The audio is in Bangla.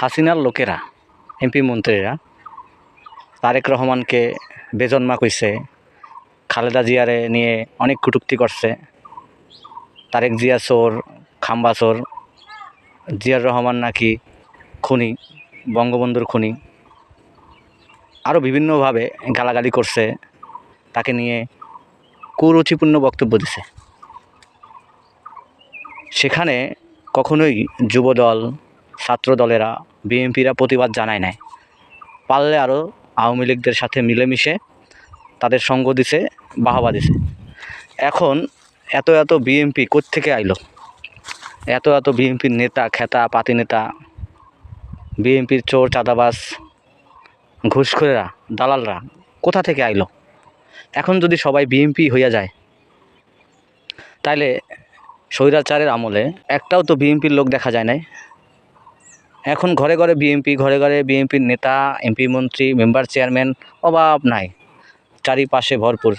হাসিনার লোকেরা এমপি মন্ত্রীরা তারেক রহমানকে বেজন্মা কইছে, খালেদা জিয়ারে নিয়ে অনেক কটূক্তি করছে। তারেক জিয়া চোর, খাম্বা চোর, জিয়ার রহমান নাকি খুনি, বঙ্গবন্ধুর খুনি, আরও বিভিন্নভাবে গালাগালি করছে, তাকে নিয়ে কুরুচিপূর্ণ বক্তব্য দিছে। সেখানে কখনোই যুবদল, ছাত্রদলেরা, বিএনপিরা প্রতিবাদ জানায় নাই। পারলে আরও আওয়ামী লীগদের সাথে মিলেমিশে তাদের সঙ্গ দিছে, বাহবা দিছে। এখন এত বিএনপি কোত্থেকে আইলো? এত বিএনপির নেতা, খেতা পাতি নেতা, বিএনপির চোর, চাঁদাবাজ, ঘুষখোরেরা, দালালরা কোথা থেকে আইলো? এখন যদি সবাই বিএনপি হইয়া যায়, তাইলে স্বৈরাচারের আমলে একটাও তো বিএনপির লোক দেখা যায় নাই। এখন ঘরে ঘরে বিএনপি, ঘরে ঘরে বিএনপির নেতা, এমপি মন্ত্রী, মেম্বার চেয়ারম্যান, অভাব নাই, চারিপাশে ভরপুর।